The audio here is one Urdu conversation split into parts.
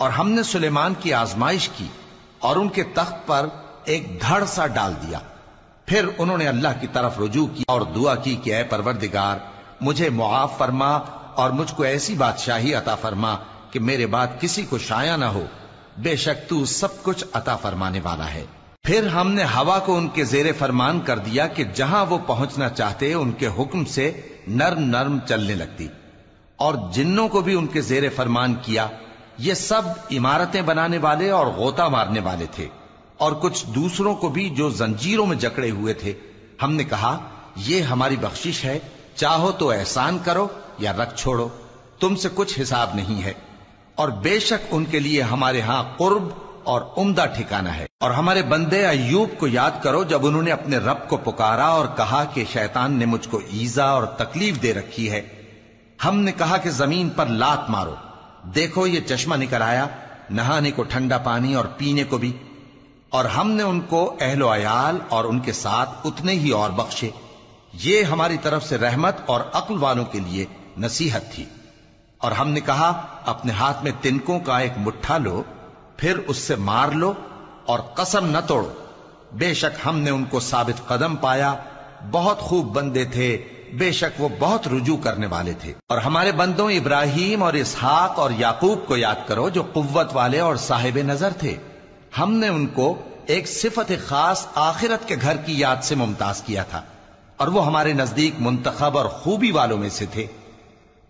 اور ہم نے سلیمان کی آزمائش کی اور ان کے تخت پر ایک دھڑ سا ڈال دیا۔ پھر انہوں نے اللہ کی طرف رجوع کی اور دعا کی کہ اے پروردگار مجھے معاف فرما اور مجھ کو ایسی بادشاہی عطا فرما کہ میرے بعد کسی کو شایع نہ ہو، بے شک تو سب کچھ عطا فرمانے والا ہے۔ پھر ہم نے ہوا کو ان کے زیر فرمان کر دیا کہ جہاں وہ پہنچنا چاہتے ان کے حکم سے نرم نرم چلنے لگتی، اور جنوں کو بھی ان کے زیر فرمان کیا۔ یہ سب عمارتیں بنانے والے اور غوطہ مارنے والے تھے، اور کچھ دوسروں کو بھی جو زنجیروں میں جکڑے ہوئے تھے۔ ہم نے کہا یہ ہماری بخشش ہے، چاہو تو احسان کرو یا رکھ چھوڑو، تم سے کچھ حساب نہیں ہے، اور بے شک ان کے لیے ہمارے ہاں قرب اور عمدہ ٹھکانہ ہے۔ اور ہمارے بندے ایوب کو یاد کرو جب انہوں نے اپنے رب کو پکارا اور کہا کہ شیطان نے مجھ کو ایذا اور تکلیف دے رکھی ہے۔ ہم نے کہا کہ زمین پر لات مارو، دیکھو یہ چشمہ نکل آیا، نہانے کو ٹھنڈا پانی اور پینے کو بھی، اور ہم نے ان کو اہل و عیال اور ان کے ساتھ اتنے ہی اور بخشے۔ یہ ہماری طرف سے رحمت اور عقل والوں کے لیے نصیحت تھی۔ اور ہم نے کہا اپنے ہاتھ میں تنکوں کا ایک مٹھا لو، پھر اس سے مار لو اور قسم نہ توڑو، بے شک ہم نے ان کو ثابت قدم پایا، بہت خوب بندے تھے، بے شک وہ بہت رجوع کرنے والے تھے۔ اور ہمارے بندوں ابراہیم اور اسحاق اور یعقوب کو یاد کرو جو قوت والے اور صاحب نظر تھے۔ ہم نے ان کو ایک صفت خاص آخرت کے گھر کی یاد سے ممتاز کیا تھا، اور وہ ہمارے نزدیک منتخب اور خوبی والوں میں سے تھے۔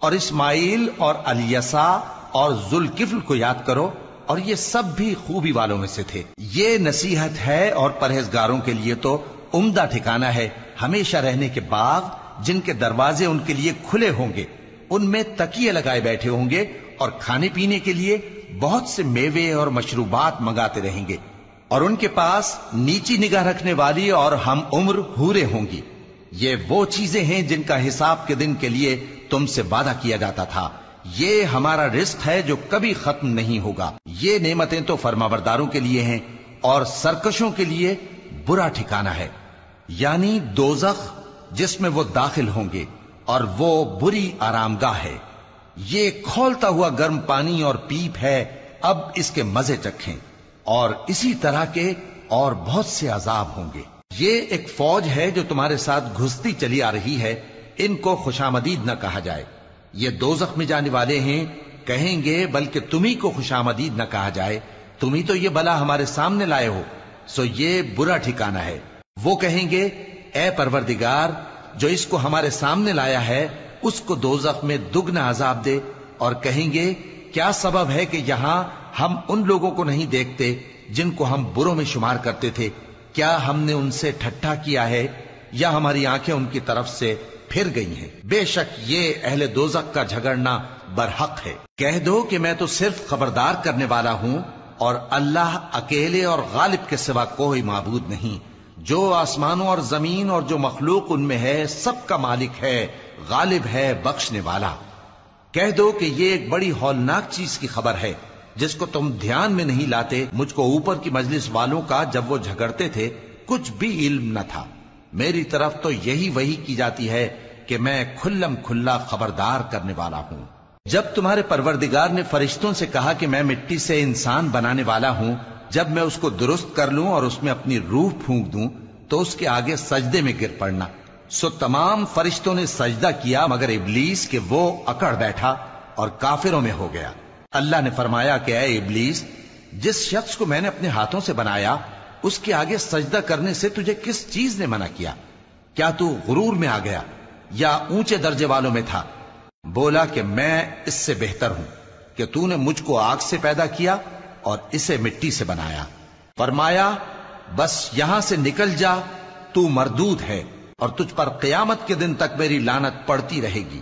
اور اسماعیل اور الیسع اور ذوالکفل کو یاد کرو، اور یہ سب بھی خوبی والوں میں سے تھے۔ یہ نصیحت ہے اور پرہیزگاروں کے لیے تو عمدہ ٹھکانہ ہے، ہمیشہ رہنے کے باغ جن کے دروازے ان کے لیے کھلے ہوں گے، ان میں تکیے لگائے بیٹھے ہوں گے، اور کھانے پینے کے لیے بہت سے میوے اور مشروبات منگاتے رہیں گے، اور ان کے پاس نیچی نگاہ رکھنے والی اور ہم عمر حوریں ہوں گی۔ یہ وہ چیزیں ہیں جن کا حساب کے دن کے لیے تم سے وعدہ کیا جاتا تھا، یہ ہمارا رزق ہے جو کبھی ختم نہیں ہوگا۔ یہ نعمتیں تو فرمانبرداروں کے لیے ہیں، اور سرکشوں کے لیے برا ٹھکانہ ہے، یعنی دوزخ جس میں وہ داخل ہوں گے، اور وہ بری آرامگاہ ہے۔ یہ کھولتا ہوا گرم پانی اور پیپ ہے، اب اس کے مزے چکھیں، اور اسی طرح کے اور بہت سے عذاب ہوں گے۔ یہ ایک فوج ہے جو تمہارے ساتھ گھستی چلی آ رہی ہے، ان کو خوشامدید نہ کہا جائے۔ یہ دوزخ میں جانے والے ہیں، کہیں گے بلکہ تمہیں کو خوشامدید نہ کہا جائے، تمہیں تو یہ بلا ہمارے سامنے لائے ہو، سو یہ برا ٹھکانہ ہے۔ وہ کہیں گے اے پروردگار جو اس کو ہمارے سامنے لایا ہے اس کو دوزخ میں دگنا عذاب دے، اور کہیں گے کیا سبب ہے کہ یہاں ہم ان لوگوں کو نہیں دیکھتے جن کو ہم بروں میں شمار کرتے تھے؟ کیا ہم نے ان سے ٹھٹھا کیا ہے یا ہماری آنکھیں ان کی طرف سے پھر گئی ہیں؟ بے شک یہ اہل دوزخ کا جھگڑنا برحق ہے۔ کہہ دو کہ میں تو صرف خبردار کرنے والا ہوں، اور اللہ اکیلے اور غالب کے سوا کوئی معبود نہیں۔ جو آسمانوں اور زمین اور جو مخلوق ان میں ہے سب کا مالک ہے، غالب ہے، بخشنے والا۔ کہہ دو کہ یہ ایک بڑی ہولناک چیز کی خبر ہے جس کو تم دھیان میں نہیں لاتے۔ مجھ کو اوپر کی مجلس والوں کا جب وہ جھگڑتے تھے کچھ بھی علم نہ تھا، میری طرف تو یہی وحی کی جاتی ہے کہ میں کھلم کھلا خبردار کرنے والا ہوں۔ جب تمہارے پروردگار نے فرشتوں سے کہا کہ میں مٹی سے انسان بنانے والا ہوں، جب میں اس کو درست کر لوں اور اس میں اپنی روح پھونک دوں تو اس کے آگے سجدے میں گر پڑنا۔ سو تمام فرشتوں نے سجدہ کیا مگر ابلیس کہ وہ اکڑ بیٹھا اور کافروں میں ہو گیا۔ اللہ نے فرمایا کہ اے ابلیس، جس شخص کو میں نے اپنے ہاتھوں سے بنایا اس کے آگے سجدہ کرنے سے تجھے کس چیز نے منع کیا؟ کیا تو غرور میں آ گیا یا اونچے درجے والوں میں تھا؟ بولا کہ میں اس سے بہتر ہوں کہ تو نے مجھ کو آگ سے پیدا کیا اور اسے مٹی سے بنایا۔ فرمایا بس یہاں سے نکل جا، تو مردود ہے اور تجھ پر قیامت کے دن تک میری لعنت پڑتی رہے گی۔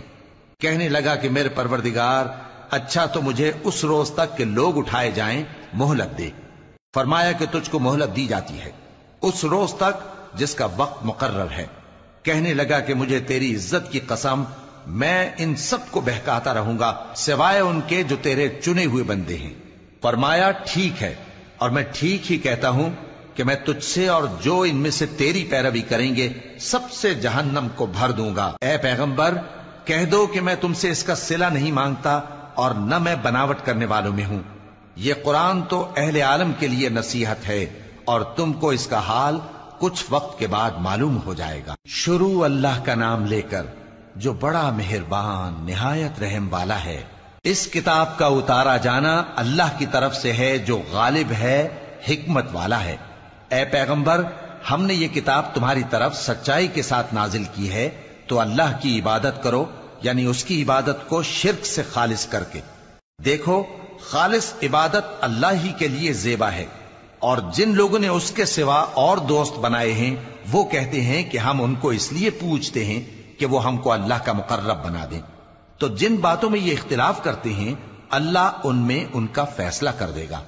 کہنے لگا کہ میرے پروردگار اچھا تو مجھے اس روز تک کہ لوگ اٹھائے جائیں مہلت دے۔ فرمایا کہ تجھ کو مہلت دی جاتی ہے اس روز تک جس کا وقت مقرر ہے۔ کہنے لگا کہ مجھے تیری عزت کی قسم میں ان سب کو بہکاتا رہوں گا سوائے ان کے جو تیرے چنے ہوئے بندے ہیں۔ فرمایا ٹھیک ہے، اور میں ٹھیک ہی کہتا ہوں کہ میں تجھ سے اور جو ان میں سے تیری پیروی کریں گے سب سے جہنم کو بھر دوں گا۔ اے پیغمبر کہہ دو کہ میں تم سے اس کا صلہ نہیں مانگتا اور نہ میں بناوٹ کرنے والوں میں ہوں، یہ قرآن تو اہل عالم کے لیے نصیحت ہے اور تم کو اس کا حال کچھ وقت کے بعد معلوم ہو جائے گا۔ شروع اللہ کا نام لے کر جو بڑا مہربان نہایت رحم والا ہے۔ اس کتاب کا اتارا جانا اللہ کی طرف سے ہے جو غالب ہے، حکمت والا ہے۔ اے پیغمبر، ہم نے یہ کتاب تمہاری طرف سچائی کے ساتھ نازل کی ہے، تو اللہ کی عبادت کرو، یعنی اس کی عبادت کو شرک سے خالص کر کے۔ دیکھو، خالص عبادت اللہ ہی کے لیے زیبا ہے، اور جن لوگوں نے اس کے سوا اور دوست بنائے ہیں وہ کہتے ہیں کہ ہم ان کو اس لیے پوجتے ہیں کہ وہ ہم کو اللہ کا مقرب بنا دیں۔ تو جن باتوں میں یہ اختلاف کرتے ہیں اللہ ان میں ان کا فیصلہ کر دے گا۔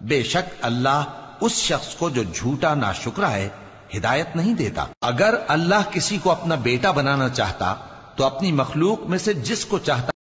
بے شک اللہ اس شخص کو جو جھوٹا ناشکرا ہے ہدایت نہیں دیتا۔ اگر اللہ کسی کو اپنا بیٹا بنانا چاہتا تو اپنی مخلوق میں سے جس کو چاہتا